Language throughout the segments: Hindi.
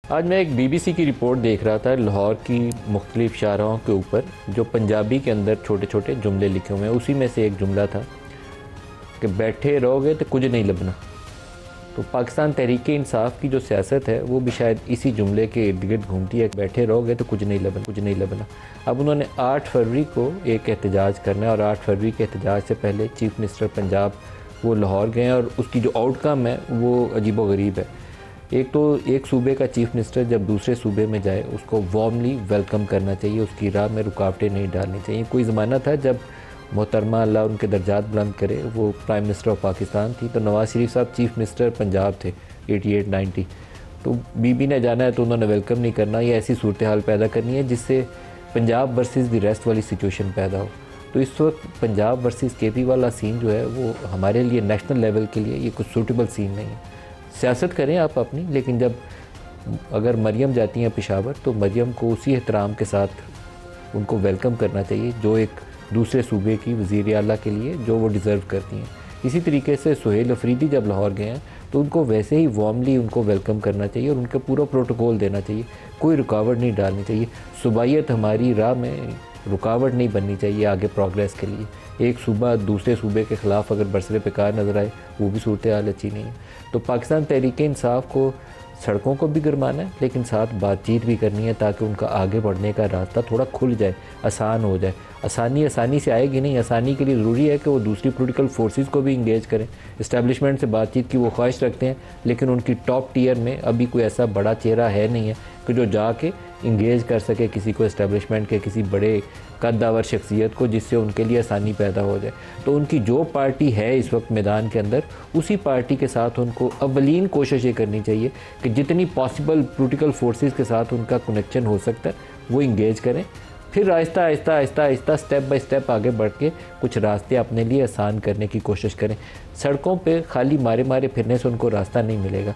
आज मैं एक BBC की रिपोर्ट देख रहा था लाहौर की मुख्तलिफ शाहराहों के ऊपर, जो पंजाबी के अंदर छोटे छोटे जुमले लिखे हुए हैं। उसी में से एक जुमला था कि बैठे रहोगे तो कुछ नहीं लबना। तो पाकिस्तान तहरीक इंसाफ की जो सियासत है वो भी शायद इसी जुमले के इर्द गिर्द घूमती है, बैठे रहोगे तो कुछ नहीं लबना, कुछ नहीं लबना। अब उन्होंने 8 फरवरी को एक एहतजाज करना है और 8 फरवरी के एहतजाज से पहले चीफ मिनिस्टर पंजाब वो लाहौर गए हैं और उसकी जो आउटकम है वो अजीब व गरीब है। एक तो एक सूबे का चीफ मिनिस्टर जब दूसरे सूबे में जाए उसको वार्मली वेलकम करना चाहिए, उसकी राह में रुकावटें नहीं डालनी चाहिए। कोई ज़माना था जब मोहतरमा अल्लाह उनके दर्जात बुलंद करे वो प्राइम मिनिस्टर ऑफ पाकिस्तान थी, तो नवाज़ शरीफ साहब चीफ मिनिस्टर पंजाब थे 88-90। तो बीबी ने जाना है तो उन्होंने वेलकम नहीं करना, ये ऐसी सूरत हाल पैदा करनी है जिससे पंजाब वर्सेस द रेस्ट वाली सिचुएशन पैदा हो। तो इस वक्त पंजाब वर्सेस केपी वाला सीन जो है वो हमारे लिए नेशनल लेवल के लिए ये कुछ सूटेबल सीन नहीं है। सियासत करें आप अपनी, लेकिन जब अगर मरियम जाती हैं पेशावर तो मरियम को उसी एहतराम के साथ उनको वेलकम करना चाहिए जो एक दूसरे सूबे की वज़ीर आला के लिए जो वो डिज़र्व करती हैं। इसी तरीके से सुहेल अफरीदी जब लाहौर गए हैं तो उनको वैसे ही वार्मली उनको वेलकम करना चाहिए और उनका पूरा प्रोटोकॉल देना चाहिए, कोई रुकावट नहीं डालनी चाहिए। सूबाइयत हमारी राह में रुकावट नहीं बननी चाहिए आगे प्रोग्रेस के लिए। एक सूबा दूसरे सूबे के ख़िलाफ़ अगर बरसरे बेकार नज़र आए वो भी सूरत हाल अच्छी नहीं है। तो पाकिस्तान तहरीक इंसाफ को सड़कों को भी गरमाना है लेकिन साथ बातचीत भी करनी है ताकि उनका आगे बढ़ने का रास्ता थोड़ा खुल जाए, आसान हो जाए। आसानी से आएगी नहीं, आसानी के लिए ज़रूरी है कि वो दूसरी पॉलिटिकल फोर्सेस को भी इंगेज करें। इस्टेब्लिशमेंट से बातचीत की वो ख्वाहिश रखते हैं लेकिन उनकी टॉप टियर में अभी कोई ऐसा बड़ा चेहरा है नहीं है कि जो जाके इंगेज कर सके किसी को, इस्टेब्लिशमेंट के किसी बड़े कद्दावर शख्सियत को, जिससे उनके लिए आसानी पैदा हो जाए। तो उनकी जो पार्टी है इस वक्त मैदान के अंदर, उसी पार्टी के साथ उनको अव्वलीन कोशिश ये करनी चाहिए कि जितनी पॉसिबल पॉलिटिकल फोर्सेस के साथ उनका कनेक्शन हो सकता है वो इंगेज करें। फिर Aahista Aahista step by step आगे बढ़ के कुछ रास्ते अपने लिए आसान करने की कोशिश करें। सड़कों पे खाली मारे फिरने से उनको रास्ता नहीं मिलेगा।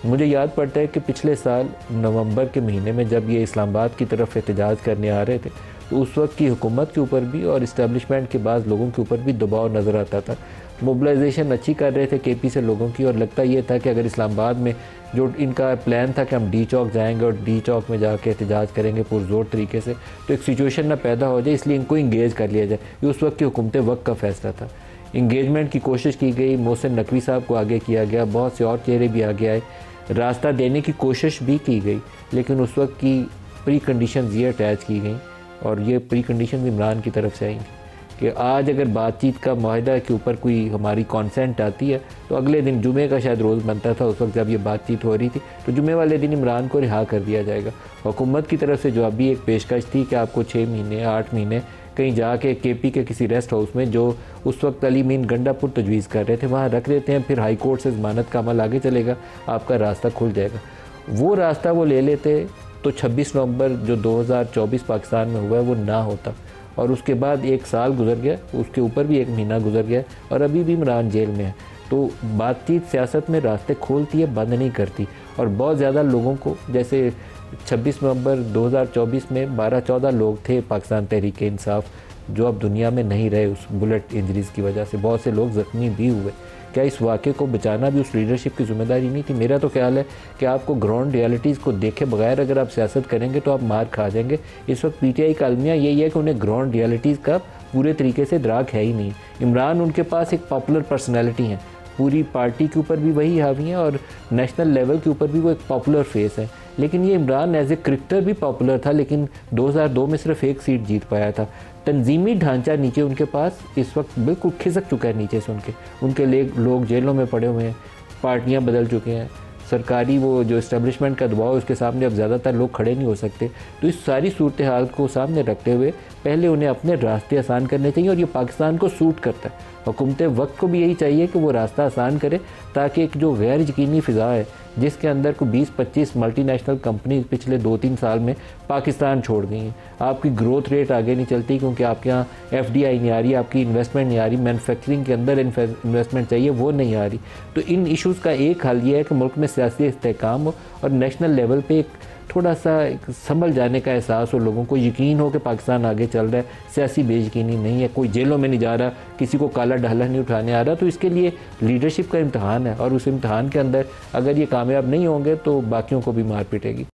मुझे याद पड़ता है कि पिछले साल नवंबर के महीने में जब ये इस्लामाबाद की तरफ एहतजाज करने आ रहे थे तो उस वक्त की हुकूमत के ऊपर भी और इस्टेब्लिशमेंट के बाद लोगों के ऊपर भी दबाव नज़र आता था। मोबिलाइजेशन अच्छी कर रहे थे केपी से लोगों की, और लगता ये था कि अगर इस्लामाबाद में जो इनका प्लान था कि हम डी चौक जाएंगे और डी चौक में जाके एहतजाज करेंगे पुरजोर तरीके से, तो एक सिचुएशन ना पैदा हो जाए, इसलिए इनको इंगेज कर लिया जाए। ये उस वक्त की हुकूमत वक्त का फ़ैसला था। इंगेजमेंट की कोशिश की गई, मोहसिन नकवी साहब को आगे किया गया, बहुत से और चेहरे भी आगे आए, रास्ता देने की कोशिश भी की गई, लेकिन उस वक्त की प्री कंडीशन ये अटैच की गई और ये प्री कंडीशन भी इमरान की तरफ से आई कि आज अगर बातचीत का माहिदा के ऊपर कोई हमारी कॉन्सेंट आती है तो अगले दिन जुमे का शायद रोज़ बनता था उस वक्त जब ये बातचीत हो रही थी, तो जुमे वाले दिन इमरान को रिहा कर दिया जाएगा। हुकूमत की तरफ से जो अभी एक पेशकश थी कि आपको 6 महीने 8 महीने कहीं जाके केपी के किसी रेस्ट हाउस में, जो उस वक्त अली मीन गंडापुर तजवीज़ कर रहे थे, वहाँ रख देते हैं, फिर हाई कोर्ट से ज़मानत का अमल आगे चलेगा, आपका रास्ता खुल जाएगा। वो रास्ता वो ले लेते तो 26 नवंबर जो 2024 पाकिस्तान में हुआ है वो ना होता, और उसके बाद 1 साल गुजर गया, उसके ऊपर भी 1 महीना गुजर गया और अभी भी इमरान जेल में है। तो बातचीत सियासत में रास्ते खोलती है, बंद नहीं करती। और बहुत ज़्यादा लोगों को, जैसे 26 नवंबर 2024 में 12-14 लोग थे पाकिस्तान तहरीक इंसाफ जो अब दुनिया में नहीं रहे उस बुलेट इंजरीज़ की वजह से, बहुत से लोग ज़ख्मी भी हुए। क्या इस वाक़े को बचाना भी उस लीडरशिप की ज़िम्मेदारी नहीं थी? मेरा तो ख्याल है कि आपको ग्राउंड रियलिटीज़ को देखे बगैर अगर आप सियासत करेंगे तो आप मार खा जाएंगे। इस वक्त पीटीआई का अलमिया यही है कि उन्हें ग्राउंड रियलिटीज़ का पूरे तरीके से इदराक है ही नहीं। इमरान उनके पास एक पॉपुलर पर्सनैलिटी है, पूरी पार्टी के ऊपर भी वही हावी है और नेशनल लेवल के ऊपर भी वो एक पॉपुलर फेस है। लेकिन ये इमरान एज ए क्रिकेटर भी पॉपुलर था, लेकिन 2002 में सिर्फ 1 सीट जीत पाया था। तंजीमी ढांचा नीचे उनके पास इस वक्त बिल्कुल खिसक चुका है नीचे से, उनके लोग जेलों में पड़े हुए हैं, पार्टियां बदल चुके हैं, सरकारी वो जो इस्टेब्लिशमेंट का दबाव है उसके सामने अब ज़्यादातर लोग खड़े नहीं हो सकते। तो इस सारी सूरत हाल को सामने रखते हुए पहले उन्हें अपने रास्ते आसान करने चाहिए, और ये पाकिस्तान को सूट करता है। हुकूमत वक्त को भी यही चाहिए कि वो रास्ता आसान करे ताकि एक जो गैर यकीनी फ़िज़ा है जिसके अंदर को 20-25 मल्टीनेशनल कंपनीज पिछले 2-3 साल में पाकिस्तान छोड़ गई हैं, आपकी ग्रोथ रेट आगे नहीं चलती क्योंकि आपके यहाँ FDI नहीं आ रही, आपकी इन्वेस्टमेंट नहीं आ रही, मैन्युफैक्चरिंग के अंदर इन्वेस्टमेंट चाहिए वो नहीं आ रही। तो इन इशूज़ का एक हल ये है कि मुल्क में सियासी इस्तेहकाम हो और नेशनल लेवल पे एक थोड़ा सा संभल जाने का एहसास हो, लोगों को यकीन हो कि पाकिस्तान आगे चल रहा है, सियासी बेयकीनी नहीं है, कोई जेलों में नहीं जा रहा, किसी को काला ढाला नहीं उठाने आ रहा। तो इसके लिए लीडरशिप का इम्तहान है और उस इम्तहान के अंदर अगर ये कामयाब नहीं होंगे तो बाकियों को भी मार पिटेगी।